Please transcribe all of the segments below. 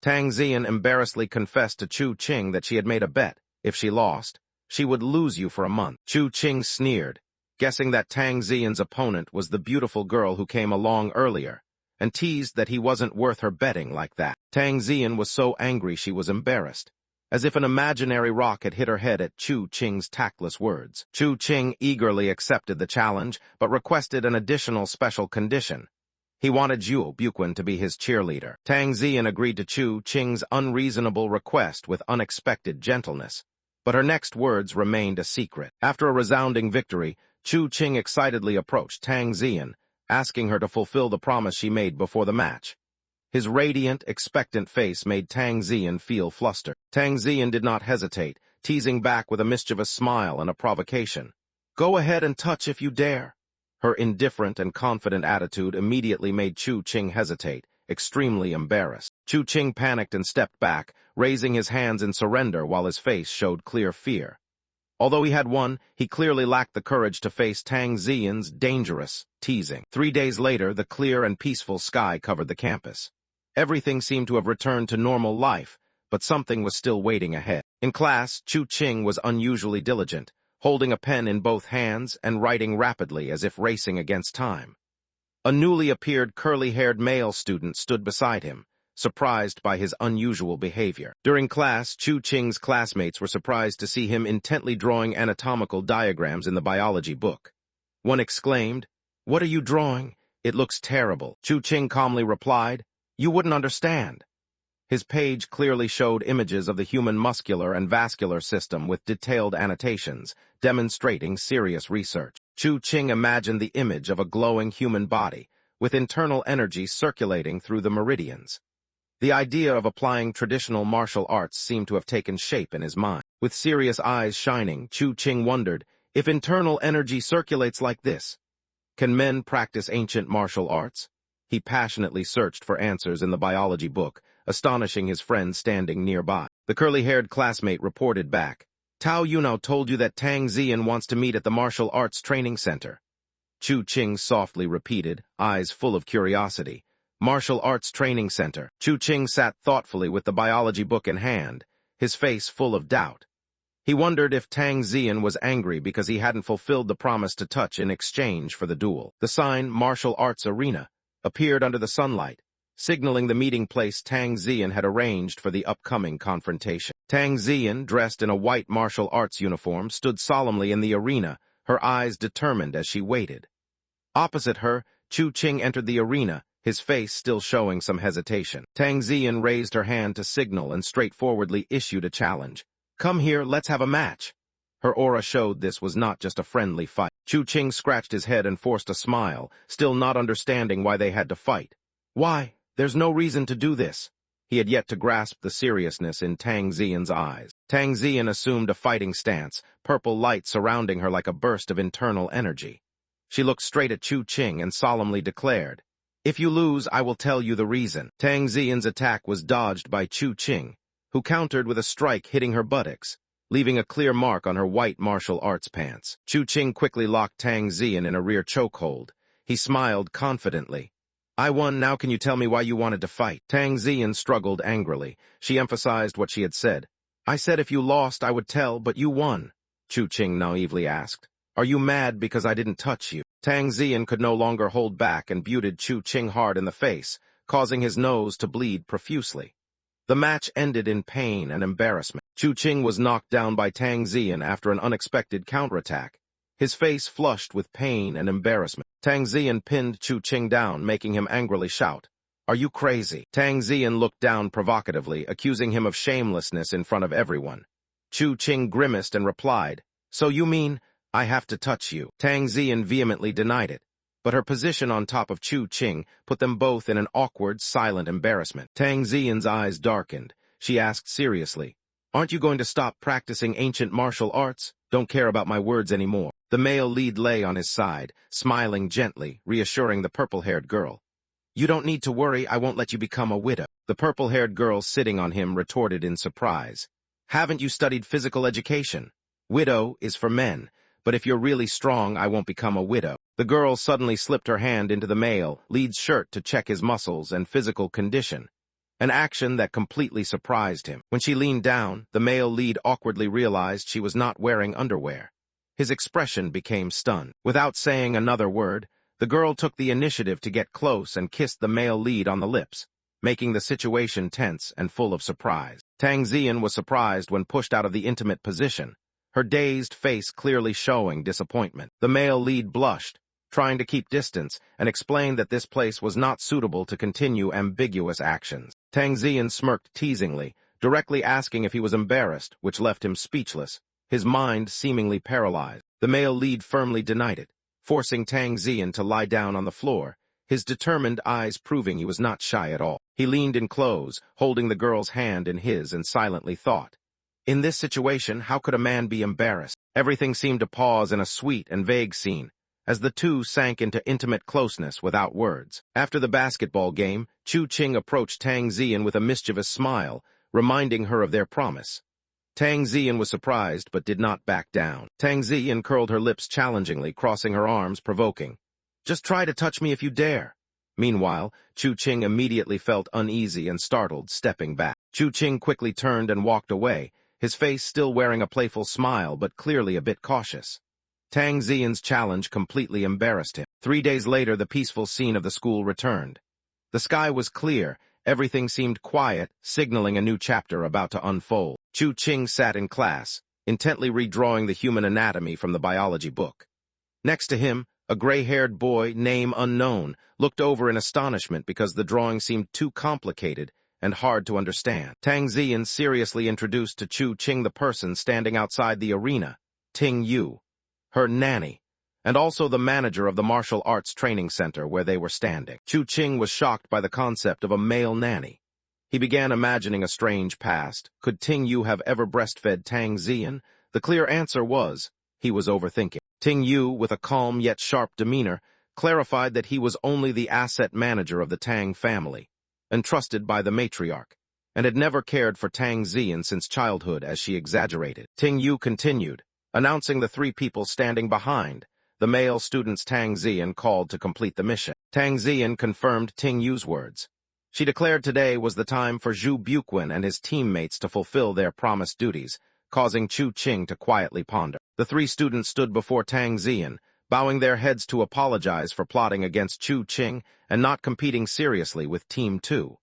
Tang Zian embarrassedly confessed to Chu Qing that she had made a bet. If she lost, she would lose you for a month. Chu Qing sneered, guessing that Tang Zian's opponent was the beautiful girl who came along earlier, and teased that he wasn't worth her betting like that. Tang Zian was so angry she was embarrassed, as if an imaginary rock had hit her head at Chu Qing's tactless words. Chu Qing eagerly accepted the challenge, but requested an additional special condition. He wanted Zhuo Buquan to be his cheerleader. Tang Zian agreed to Chu Qing's unreasonable request with unexpected gentleness, but her next words remained a secret. After a resounding victory, Chu Qing excitedly approached Tang Zian, asking her to fulfill the promise she made before the match. His radiant, expectant face made Tang Zian feel flustered. Tang Zian did not hesitate, teasing back with a mischievous smile and a provocation. "Go ahead and touch if you dare." Her indifferent and confident attitude immediately made Chu Qing hesitate, extremely embarrassed. Chu Qing panicked and stepped back, raising his hands in surrender while his face showed clear fear. Although he had won, he clearly lacked the courage to face Tang Zian's dangerous teasing. 3 days later, the clear and peaceful sky covered the campus. Everything seemed to have returned to normal life, but something was still waiting ahead. In class, Chu Qing was unusually diligent, holding a pen in both hands and writing rapidly as if racing against time. A newly appeared curly-haired male student stood beside him, surprised by his unusual behavior. During class, Chu Qing's classmates were surprised to see him intently drawing anatomical diagrams in the biology book. One exclaimed, "What are you drawing? It looks terrible." Chu Qing calmly replied, "You wouldn't understand." His page clearly showed images of the human muscular and vascular system with detailed annotations, demonstrating serious research. Chu Qing imagined the image of a glowing human body, with internal energy circulating through the meridians. The idea of applying traditional martial arts seemed to have taken shape in his mind. With serious eyes shining, Chu Qing wondered, if internal energy circulates like this, can men practice ancient martial arts? He passionately searched for answers in the biology book, astonishing his friend standing nearby. The curly-haired classmate reported back, "Tao Yunao told you that Tang Zian wants to meet at the martial arts training center." Chu Qing softly repeated, eyes full of curiosity. "Martial arts training center." Chu Qing sat thoughtfully with the biology book in hand, his face full of doubt. He wondered if Tang Zian was angry because he hadn't fulfilled the promise to touch in exchange for the duel. The sign, Martial Arts Arena, appeared under the sunlight, signaling the meeting place Tang Zian had arranged for the upcoming confrontation. Tang Zian, dressed in a white martial arts uniform, stood solemnly in the arena, her eyes determined as she waited. Opposite her, Chu Qing entered the arena, his face still showing some hesitation. Tang Zian raised her hand to signal and straightforwardly issued a challenge. "Come here, let's have a match." Her aura showed this was not just a friendly fight. Chu Qing scratched his head and forced a smile, still not understanding why they had to fight. "Why? There's no reason to do this." He had yet to grasp the seriousness in Tang Zian's eyes. Tang Zian assumed a fighting stance, purple light surrounding her like a burst of internal energy. She looked straight at Chu Qing and solemnly declared, "If you lose, I will tell you the reason." Tang Zian's attack was dodged by Chu Qing, who countered with a strike hitting her buttocks, leaving a clear mark on her white martial arts pants. Chu Qing quickly locked Tang Zian in a rear chokehold. He smiled confidently. "I won, now can you tell me why you wanted to fight?" Tang Zian struggled angrily. She emphasized what she had said. "I said if you lost, I would tell, but you won." Chu Qing naively asked, "Are you mad because I didn't touch you?" Tang Zian could no longer hold back and butted Chu Qing hard in the face, causing his nose to bleed profusely. The match ended in pain and embarrassment. Chu Qing was knocked down by Tang Zian after an unexpected counterattack, his face flushed with pain and embarrassment. Tang Zian pinned Chu Qing down, making him angrily shout, "Are you crazy?" Tang Zian looked down provocatively, accusing him of shamelessness in front of everyone. Chu Qing grimaced and replied, "So you mean I have to touch you?" Tang Zian vehemently denied it, but her position on top of Chu Qing put them both in an awkward, silent embarrassment. Tang Zian's eyes darkened. She asked seriously, "Aren't you going to stop practicing ancient martial arts? Don't care about my words anymore." The male lead lay on his side, smiling gently, reassuring the purple-haired girl. "You don't need to worry, I won't let you become a widow." The purple-haired girl sitting on him retorted in surprise. "Haven't you studied physical education? Widow is for men, but if you're really strong, I won't become a widow." The girl suddenly slipped her hand into the male lead's shirt to check his muscles and physical condition. an action that completely surprised him. When she leaned down, the male lead awkwardly realized she was not wearing underwear. His expression became stunned. Without saying another word, the girl took the initiative to get close and kissed the male lead on the lips, making the situation tense and full of surprise. Tang Ziyan was surprised when pushed out of the intimate position, her dazed face clearly showing disappointment. The male lead blushed, trying to keep distance, and explained that this place was not suitable to continue ambiguous actions. Tang Ziyan smirked teasingly, directly asking if he was embarrassed, which left him speechless, his mind seemingly paralyzed. The male lead firmly denied it, forcing Tang Ziyan to lie down on the floor, his determined eyes proving he was not shy at all. He leaned in close, holding the girl's hand in his, and silently thought, in this situation, how could a man be embarrassed? Everything seemed to pause in a sweet and vague scene, as the two sank into intimate closeness without words. After the basketball game, Chu Qing approached Tang Ziyan with a mischievous smile, reminding her of their promise. Tang Ziyan was surprised but did not back down. Tang Ziyan curled her lips challengingly, crossing her arms, provoking, "Just try to touch me if you dare." Meanwhile, Chu Qing immediately felt uneasy and startled, stepping back. Chu Qing quickly turned and walked away, his face still wearing a playful smile but clearly a bit cautious. Tang Ziyan's challenge completely embarrassed him. 3 days later, the peaceful scene of the school returned. The sky was clear, everything seemed quiet, signaling a new chapter about to unfold. Chu Qing sat in class, intently redrawing the human anatomy from the biology book. Next to him, a gray-haired boy, name unknown, looked over in astonishment because the drawing seemed too complicated and hard to understand. Tang Ziyan seriously introduced to Chu Qing the person standing outside the arena, Ting Yu, her nanny, and also the manager of the martial arts training center where they were standing. Chu Qing was shocked by the concept of a male nanny. He began imagining a strange past. Could Ting Yu have ever breastfed Tang Ziyan? The clear answer was, he was overthinking. Ting Yu, with a calm yet sharp demeanor, clarified that he was only the asset manager of the Tang family, entrusted by the matriarch, and had never cared for Tang Ziyan since childhood, as she exaggerated. Ting Yu continued, announcing the 3 people standing behind, the male students Tang Ziyan called to complete the mission. Tang Ziyan confirmed Ting Yu's words. She declared today was the time for Zhu Buquin and his teammates to fulfill their promised duties, causing Chu Qing to quietly ponder. The 3 students stood before Tang Ziyan, bowing their heads to apologize for plotting against Chu Qing and not competing seriously with Team 2.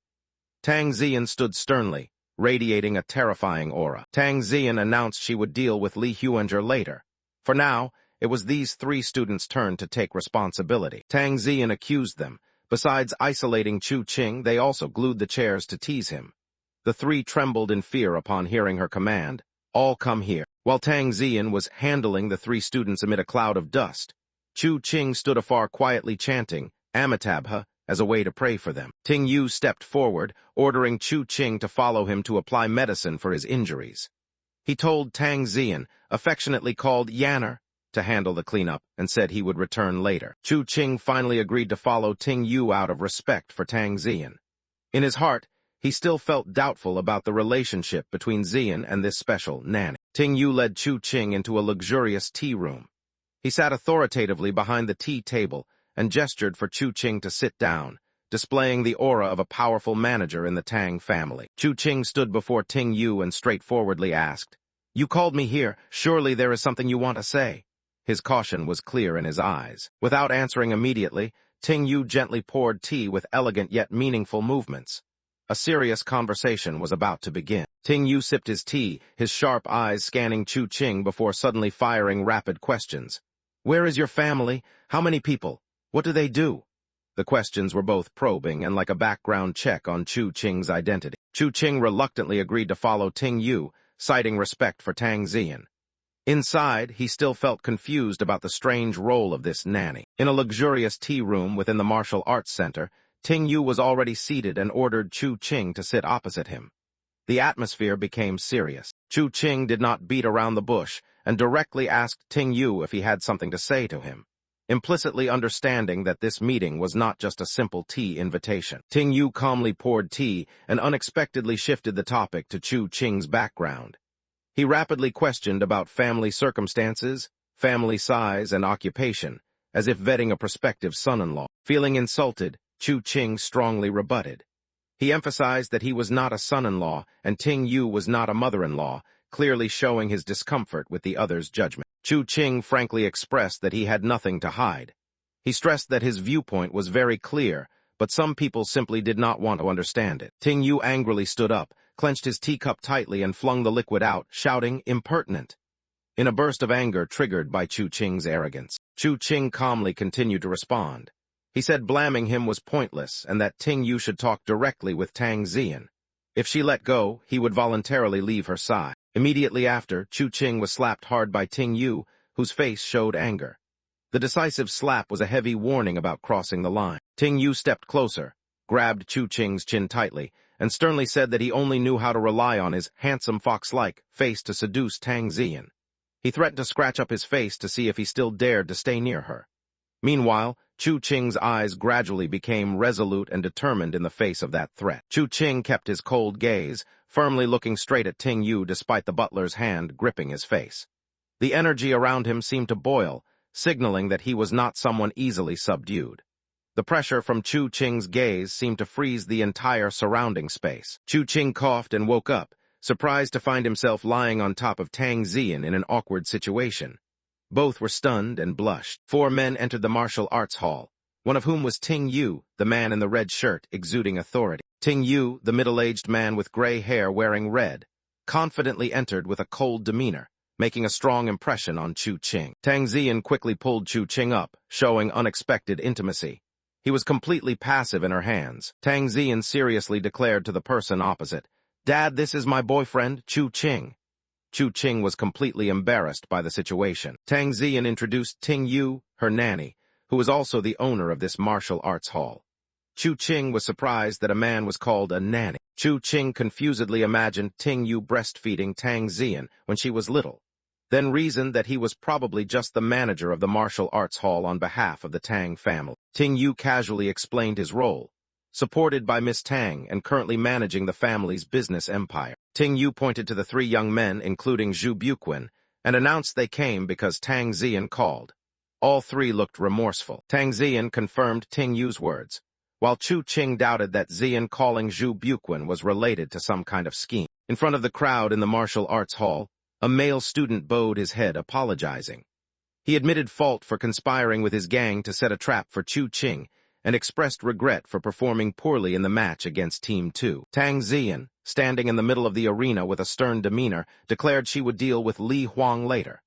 Tang Ziyan stood sternly, radiating a terrifying aura. Tang Ziyan announced she would deal with Li Huanger later. For now, it was these 3 students' turn to take responsibility. Tang Ziyan accused them. Besides isolating Chu Qing, they also glued the chairs to tease him. The 3 trembled in fear upon hearing her command, "All come here." While Tang Ziyan was handling the 3 students amid a cloud of dust, Chu Qing stood afar quietly chanting, Amitabha, as a way to pray for them. Ting Yu stepped forward, ordering Chu Qing to follow him to apply medicine for his injuries. He told Tang Ziyan, affectionately called Yanner, to handle the cleanup, and said he would return later. Chu Qing finally agreed to follow Ting Yu out of respect for Tang Ziyan. In his heart, he still felt doubtful about the relationship between Ziyan and this special nanny. Ting Yu led Chu Qing into a luxurious tea room. He sat authoritatively behind the tea table and gestured for Chu Qing to sit down, displaying the aura of a powerful manager in the Tang family. Chu Qing stood before Ting Yu and straightforwardly asked, "You called me here. Surely there is something you want to say." His caution was clear in his eyes. Without answering immediately, Ting Yu gently poured tea with elegant yet meaningful movements. A serious conversation was about to begin. Ting Yu sipped his tea, his sharp eyes scanning Chu Qing before suddenly firing rapid questions. "Where is your family? How many people? What do they do?" The questions were both probing and like a background check on Chu Qing's identity. Chu Qing reluctantly agreed to follow Ting Yu, citing respect for Tang Ziyan. Inside, he still felt confused about the strange role of this nanny. In a luxurious tea room within the martial arts center, Ting Yu was already seated and ordered Chu Qing to sit opposite him. The atmosphere became serious. Chu Qing did not beat around the bush and directly asked Ting Yu if he had something to say to him, implicitly understanding that this meeting was not just a simple tea invitation. Ting Yu calmly poured tea and unexpectedly shifted the topic to Chu Qing's background. He rapidly questioned about family circumstances, family size, and occupation, as if vetting a prospective son-in-law. Feeling insulted, Chu Qing strongly rebutted. He emphasized that he was not a son-in-law and Ting Yu was not a mother-in-law, clearly showing his discomfort with the other's judgment. Chu Qing frankly expressed that he had nothing to hide. He stressed that his viewpoint was very clear, but some people simply did not want to understand it. Ting Yu angrily stood up, clenched his teacup tightly and flung the liquid out, shouting, "Impertinent!" in a burst of anger triggered by Chu Qing's arrogance. Chu Qing calmly continued to respond. He said blaming him was pointless and that Ting Yu should talk directly with Tang Ziyan. If she let go, he would voluntarily leave her side. Immediately after, Chu Qing was slapped hard by Ting Yu, whose face showed anger. The decisive slap was a heavy warning about crossing the line. Ting Yu stepped closer, grabbed Chu Qing's chin tightly, and sternly said that he only knew how to rely on his handsome fox-like face to seduce Tang Ziyan. He threatened to scratch up his face to see if he still dared to stay near her. Meanwhile, Chu Qing's eyes gradually became resolute and determined in the face of that threat. Chu Qing kept his cold gaze, firmly looking straight at Ting Yu despite the butler's hand gripping his face. The energy around him seemed to boil, signaling that he was not someone easily subdued. The pressure from Chu Qing's gaze seemed to freeze the entire surrounding space. Chu Qing coughed and woke up, surprised to find himself lying on top of Tang Ziyan in an awkward situation. Both were stunned and blushed. 4 men entered the martial arts hall, one of whom was Ting Yu, the man in the red shirt, exuding authority. Ting Yu, the middle-aged man with gray hair wearing red, confidently entered with a cold demeanor, making a strong impression on Chu Qing. Tang Ziyan quickly pulled Chu Qing up, showing unexpected intimacy. He was completely passive in her hands. Tang Ziyan seriously declared to the person opposite, "Dad, this is my boyfriend, Chu Qing." Chu Qing was completely embarrassed by the situation. Tang Ziyan introduced Ting Yu, her nanny, who was also the owner of this martial arts hall. Chu Qing was surprised that a man was called a nanny. Chu Qing confusedly imagined Ting Yu breastfeeding Tang Ziyan when she was little, then reasoned that he was probably just the manager of the martial arts hall on behalf of the Tang family. Ting Yu casually explained his role, supported by Miss Tang and currently managing the family's business empire. Ting Yu pointed to the 3 young men, including Zhu Buquan, and announced they came because Tang Ziyan called. All 3 looked remorseful. Tang Ziyan confirmed Ting Yu's words, while Chu Qing doubted that Ziyan calling Zhu Buquan was related to some kind of scheme. In front of the crowd in the martial arts hall, a male student bowed his head, apologizing. He admitted fault for conspiring with his gang to set a trap for Chu Qing and expressed regret for performing poorly in the match against Team 2. Tang Ziyan, standing in the middle of the arena with a stern demeanor, declared she would deal with Li Huang later.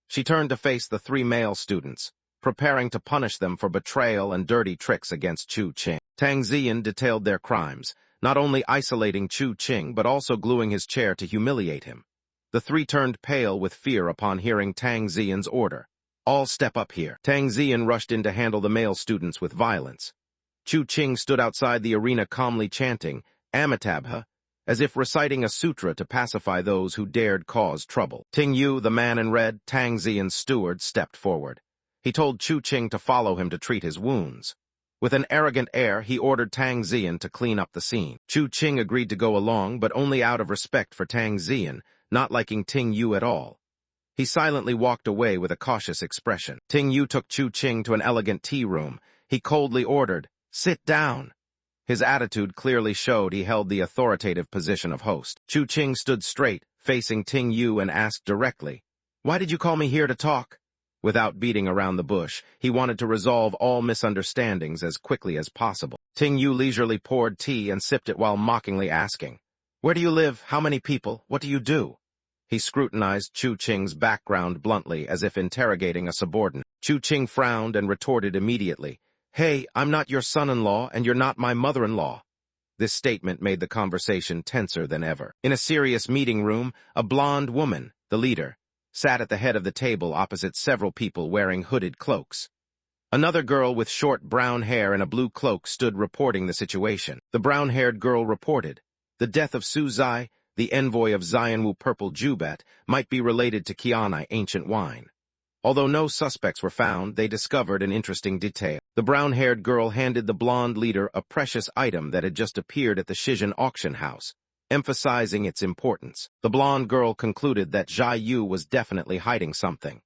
She turned to face the 3 male students, preparing to punish them for betrayal and dirty tricks against Chu Qing. Tang Ziyan detailed their crimes, not only isolating Chu Qing but also gluing his chair to humiliate him. The 3 turned pale with fear upon hearing Tang Ziyan's order. "All step up here." Tang Ziyan rushed in to handle the male students with violence. Chu Qing stood outside the arena calmly chanting, "Amitabha," as if reciting a sutra to pacify those who dared cause trouble. Ting Yu, the man in red, Tang Ziyan's steward, stepped forward. He told Chu Qing to follow him to treat his wounds. With an arrogant air, he ordered Tang Ziyan to clean up the scene. Chu Qing agreed to go along, but only out of respect for Tang Ziyan, not liking Ting Yu at all. He silently walked away with a cautious expression. Ting Yu took Chu Qing to an elegant tea room. He coldly ordered, "Sit down." His attitude clearly showed he held the authoritative position of host. Chu Qing stood straight, facing Ting Yu, and asked directly, "Why did you call me here to talk?" Without beating around the bush, he wanted to resolve all misunderstandings as quickly as possible. Ting Yu leisurely poured tea and sipped it while mockingly asking, "Where do you live? How many people? What do you do?" He scrutinized Chu Qing's background bluntly, as if interrogating a subordinate. Chu Qing frowned and retorted immediately, "Hey, I'm not your son-in-law, and you're not my mother-in-law." This statement made the conversation tenser than ever. In a serious meeting room, a blonde woman, the leader, sat at the head of the table opposite several people wearing hooded cloaks. Another girl with short brown hair and a blue cloak stood reporting the situation. The brown-haired girl reported, "The death of Su Zai, the envoy of Xianwu Purple Jubat, might be related to Qianai ancient wine." Although no suspects were found, they discovered an interesting detail. The brown-haired girl handed the blonde leader a precious item that had just appeared at the Shizhen auction house, emphasizing its importance. The blonde girl concluded that Zhai Yu was definitely hiding something.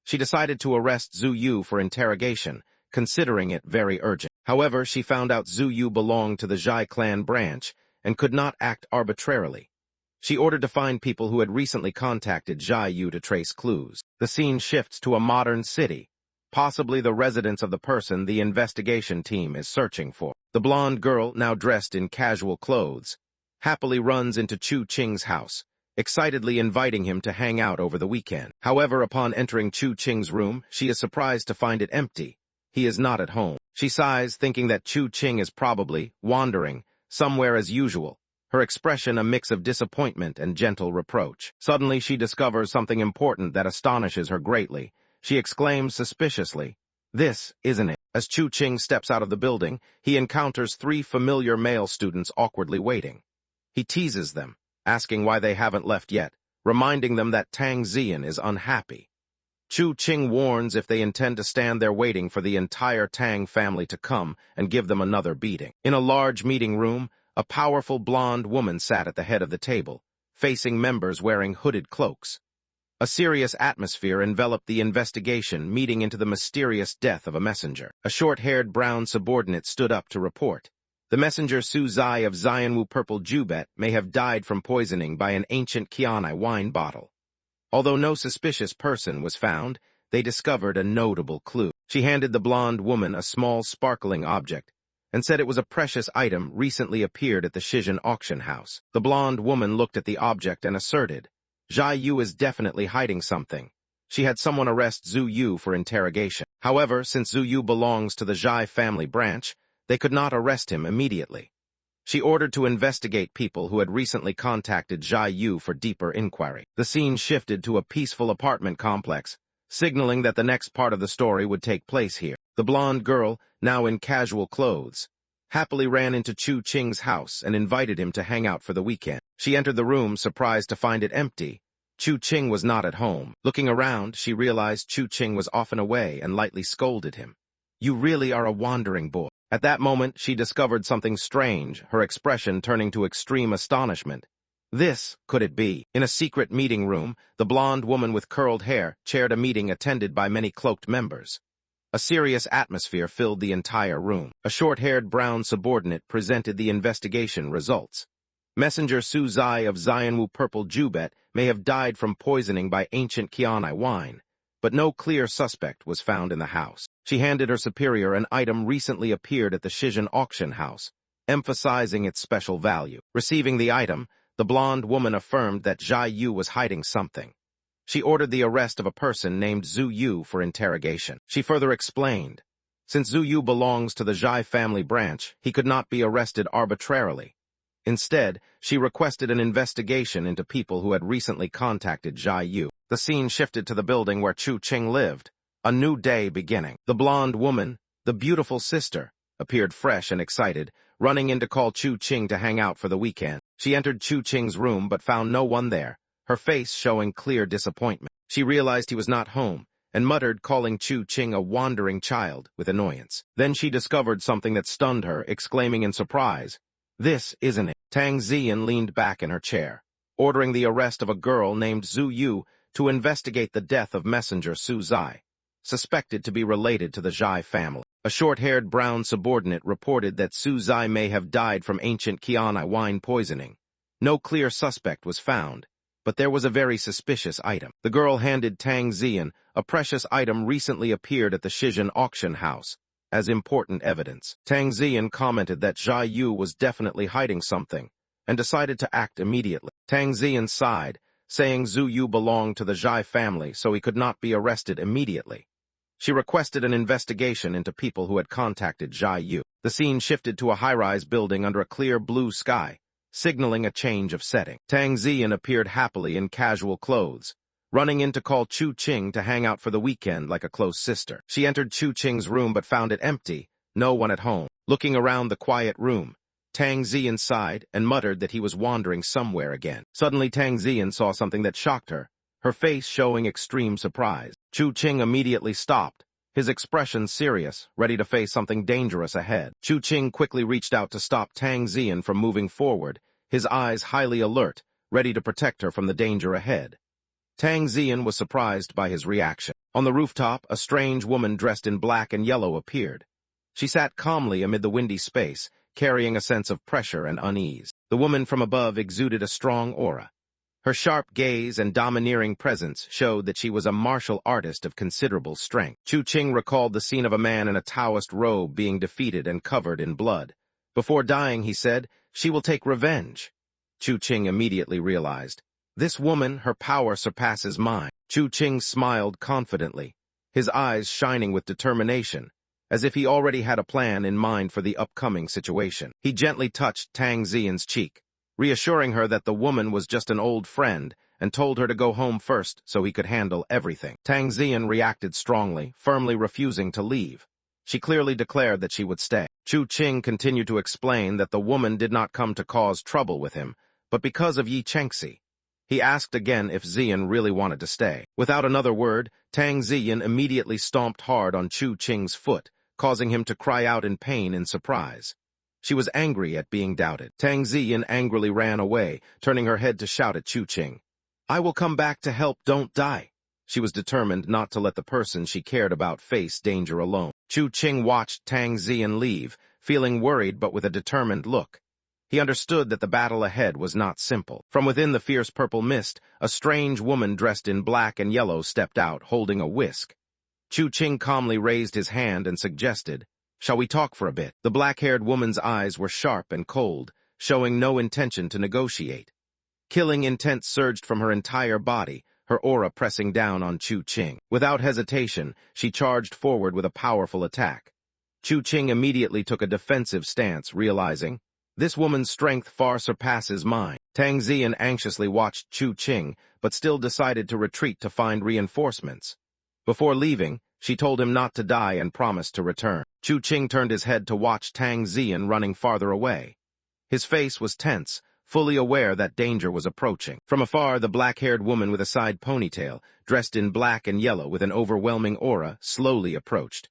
She decided to arrest Zhu Yu for interrogation, considering it very urgent. However, she found out Zhu Yu belonged to the Zhai clan branch and could not act arbitrarily. She ordered to find people who had recently contacted Zhai Yu to trace clues. The scene shifts to a modern city, possibly the residence of the person the investigation team is searching for. The blonde girl, now dressed in casual clothes, happily runs into Chu Qing's house, excitedly inviting him to hang out over the weekend. However, upon entering Chu Qing's room, she is surprised to find it empty. He is not at home. She sighs, thinking that Chu Qing is probably wandering somewhere as usual, her expression a mix of disappointment and gentle reproach. Suddenly, she discovers something important that astonishes her greatly. She exclaims suspiciously, "This isn't it." As Chu Qing steps out of the building, he encounters 3 familiar male students awkwardly waiting. He teases them, asking why they haven't left yet, reminding them that Tang Ziyan is unhappy. Chu Qing warns if they intend to stand there waiting for the entire Tang family to come and give them another beating. In a large meeting room, a powerful blonde woman sat at the head of the table, facing members wearing hooded cloaks. A serious atmosphere enveloped the investigation, meeting into the mysterious death of a messenger. A short-haired brown subordinate stood up to report. The messenger Su Zai of Xianwu Purple Jubet may have died from poisoning by an ancient Qianai wine bottle. Although no suspicious person was found, they discovered a notable clue. She handed the blonde woman a small sparkling object and said it was a precious item recently appeared at the Shizhen auction house. The blonde woman looked at the object and asserted, "Zhai Yu is definitely hiding something." She had someone arrest Zhu Yu for interrogation. However, since Zhu Yu belongs to the Zhai family branch, they could not arrest him immediately. She ordered to investigate people who had recently contacted Zhai Yu for deeper inquiry. The scene shifted to a peaceful apartment complex, signaling that the next part of the story would take place here. The blonde girl, now in casual clothes, happily ran into Chu Qing's house and invited him to hang out for the weekend. She entered the room, surprised to find it empty. Chu Qing was not at home. Looking around, she realized Chu Qing was often away and lightly scolded him. "You really are a wandering boy." At that moment, she discovered something strange, her expression turning to extreme astonishment. This could it be? In a secret meeting room, the blonde woman with curled hair chaired a meeting attended by many cloaked members. A serious atmosphere filled the entire room. A short-haired brown subordinate presented the investigation results. Messenger Su Zai of Xianwu Purple Jubet may have died from poisoning by ancient Qianai wine, but no clear suspect was found in the house. She handed her superior an item recently appeared at the Shizhen auction house, emphasizing its special value. Receiving the item, the blonde woman affirmed that Zhai Yu was hiding something. She ordered the arrest of a person named Zhu Yu for interrogation. She further explained, since Zhu Yu belongs to the Zhai family branch, he could not be arrested arbitrarily. Instead, she requested an investigation into people who had recently contacted Zhai Yu. The scene shifted to the building where Chu Qing lived. A new day beginning. The blonde woman, the beautiful sister, appeared fresh and excited, running in to call Chu Qing to hang out for the weekend. She entered Chu Qing's room but found no one there, her face showing clear disappointment. She realized he was not home, and muttered, calling Chu Qing a wandering child, with annoyance. Then she discovered something that stunned her, exclaiming in surprise, "This isn't it." Tang Ziyan leaned back in her chair, ordering the arrest of a girl named Zhu Yu to investigate the death of messenger Su Zai, suspected to be related to the Zhai family. A short-haired brown subordinate reported that Su Zai may have died from ancient Qianai wine poisoning. No clear suspect was found, but there was a very suspicious item. The girl handed Tang Ziyan a precious item recently appeared at the Shizhen auction house as important evidence. Tang Ziyan commented that Zhai Yu was definitely hiding something and decided to act immediately. Tang Ziyan sighed, saying Zhu Yu belonged to the Zhai family, so he could not be arrested immediately. She requested an investigation into people who had contacted Zhai Yu. The scene shifted to a high-rise building under a clear blue sky, signaling a change of setting. Tang Ziyan appeared happily in casual clothes, running in to call Chu Qing to hang out for the weekend like a close sister. She entered Chu Qing's room but found it empty, no one at home. Looking around the quiet room, Tang Ziyan sighed and muttered that he was wandering somewhere again. Suddenly Tang Ziyan saw something that shocked her, her face showing extreme surprise. Chu Qing immediately stopped, his expression serious, ready to face something dangerous ahead. Chu Qing quickly reached out to stop Tang Ziyan from moving forward, his eyes highly alert, ready to protect her from the danger ahead. Tang Ziyan was surprised by his reaction. On the rooftop, a strange woman dressed in black and yellow appeared. She sat calmly amid the windy space, carrying a sense of pressure and unease. The woman from above exuded a strong aura. Her sharp gaze and domineering presence showed that she was a martial artist of considerable strength. Chu Qing recalled the scene of a man in a Taoist robe being defeated and covered in blood. Before dying, he said, "She will take revenge." Chu Qing immediately realized, "This woman, her power surpasses mine." Chu Qing smiled confidently, his eyes shining with determination, as if he already had a plan in mind for the upcoming situation. He gently touched Tang Ziyan's cheek, reassuring her that the woman was just an old friend, and told her to go home first so he could handle everything. Tang Ziyan reacted strongly, firmly refusing to leave. She clearly declared that she would stay. Chu Qing continued to explain that the woman did not come to cause trouble with him, but because of Yi Chengxi. He asked again if Ziyan really wanted to stay. Without another word, Tang Ziyan immediately stomped hard on Chu Qing's foot, causing him to cry out in pain and surprise. She was angry at being doubted. Tang Ziyan angrily ran away, turning her head to shout at Chu Qing, "I will come back to help, don't die." She was determined not to let the person she cared about face danger alone. Chu Qing watched Tang Ziyan leave, feeling worried but with a determined look. He understood that the battle ahead was not simple. From within the fierce purple mist, a strange woman dressed in black and yellow stepped out, holding a whisk. Chu Qing calmly raised his hand and suggested, "Shall we talk for a bit?" The black-haired woman's eyes were sharp and cold, showing no intention to negotiate. Killing intent surged from her entire body, her aura pressing down on Chu Qing. Without hesitation, she charged forward with a powerful attack. Chu Qing immediately took a defensive stance, realizing, "This woman's strength far surpasses mine." Tang Ziyan anxiously watched Chu Qing, but still decided to retreat to find reinforcements. Before leaving, she told him not to die and promised to return. Chu Qing turned his head to watch Tang Ziyan running farther away. His face was tense, fully aware that danger was approaching. From afar, the black-haired woman with a side ponytail, dressed in black and yellow with an overwhelming aura, slowly approached.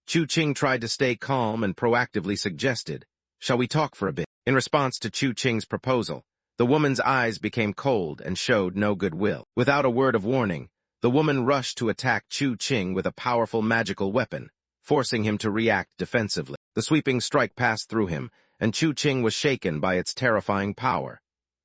Chu Qing tried to stay calm and proactively suggested, "Shall we talk for a bit?" In response to Chu Qing's proposal, the woman's eyes became cold and showed no goodwill. Without a word of warning, the woman rushed to attack Chu Qing with a powerful magical weapon, forcing him to react defensively. The sweeping strike passed through him, and Chu Qing was shaken by its terrifying power.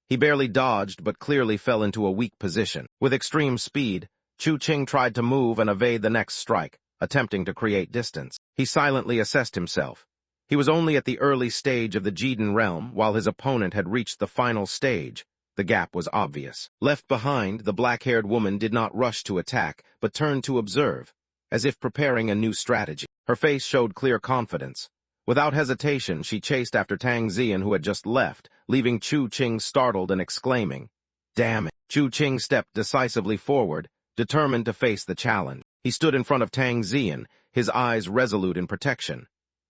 He barely dodged but clearly fell into a weak position. With extreme speed, Chu Qing tried to move and evade the next strike, attempting to create distance. He silently assessed himself. He was only at the early stage of the Jiden realm, while his opponent had reached the final stage. The gap was obvious. Left behind, the black-haired woman did not rush to attack, but turned to observe, as if preparing a new strategy. Her face showed clear confidence. Without hesitation, she chased after Tang Ziyan, who had just left, leaving Chu Qing startled and exclaiming, "Damn it!" Chu Qing stepped decisively forward, determined to face the challenge. He stood in front of Tang Ziyan, his eyes resolute in protection.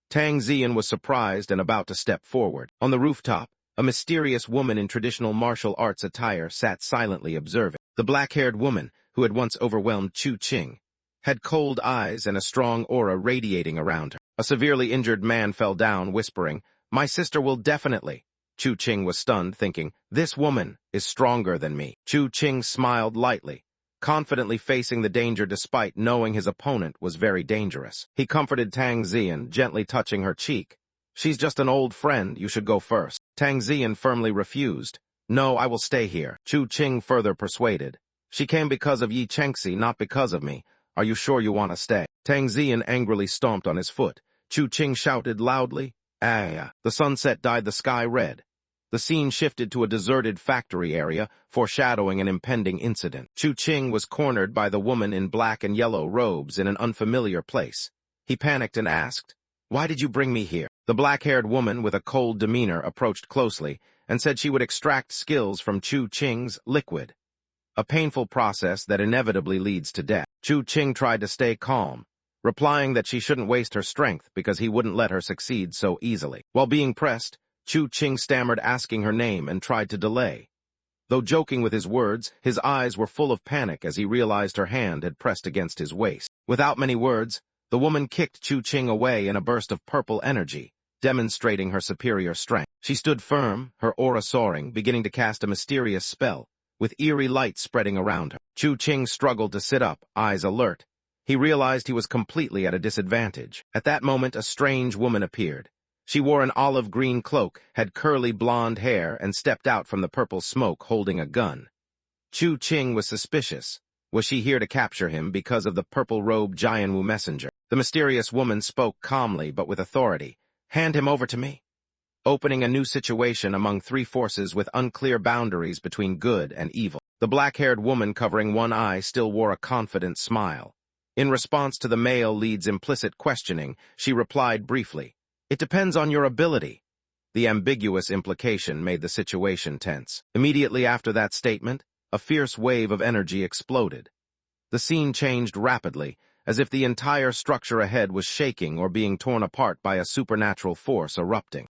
Tang Ziyan was surprised and about to step forward. On the rooftop, a mysterious woman in traditional martial arts attire sat silently observing. The black-haired woman, who had once overwhelmed Chu Qing, had cold eyes and a strong aura radiating around her. A severely injured man fell down, whispering, "My sister will definitely." Chu Qing was stunned, thinking, "This woman is stronger than me." Chu Qing smiled lightly, confidently facing the danger despite knowing his opponent was very dangerous. He comforted Tang Ziyan, gently touching her cheek. "She's just an old friend, you should go first." Tang Ziyan firmly refused. "No, I will stay here." Chu Qing further persuaded. "She came because of Yi Chengxi, not because of me. Are you sure you want to stay?" Tang Ziyan angrily stomped on his foot. Chu Qing shouted loudly, "Ah!" The sunset dyed the sky red. The scene shifted to a deserted factory area, foreshadowing an impending incident. Chu Qing was cornered by the woman in black and yellow robes in an unfamiliar place. He panicked and asked, "Why did you bring me here?" The black-haired woman with a cold demeanor approached closely and said she would extract skills from Chu Qing's liquid, a painful process that inevitably leads to death. Chu Qing tried to stay calm, replying that she shouldn't waste her strength because he wouldn't let her succeed so easily. While being pressed, Chu Qing stammered asking her name and tried to delay. Though joking with his words, his eyes were full of panic as he realized her hand had pressed against his waist. Without many words, the woman kicked Chu Qing away in a burst of purple energy, demonstrating her superior strength. She stood firm, her aura soaring, beginning to cast a mysterious spell, with eerie light spreading around her. Chu Qing struggled to sit up, eyes alert. He realized he was completely at a disadvantage. At that moment, a strange woman appeared. She wore an olive-green cloak, had curly blonde hair, and stepped out from the purple smoke holding a gun. Chu Qing was suspicious. Was she here to capture him because of the purple-robed Jianwu messenger? The mysterious woman spoke calmly but with authority. "Hand him over to me." Opening a new situation among three forces with unclear boundaries between good and evil. The black-haired woman covering one eye still wore a confident smile. In response to the male lead's implicit questioning, she replied briefly, "It depends on your ability." The ambiguous implication made the situation tense. Immediately after that statement, a fierce wave of energy exploded. The scene changed rapidly, as if the entire structure ahead was shaking or being torn apart by a supernatural force erupting.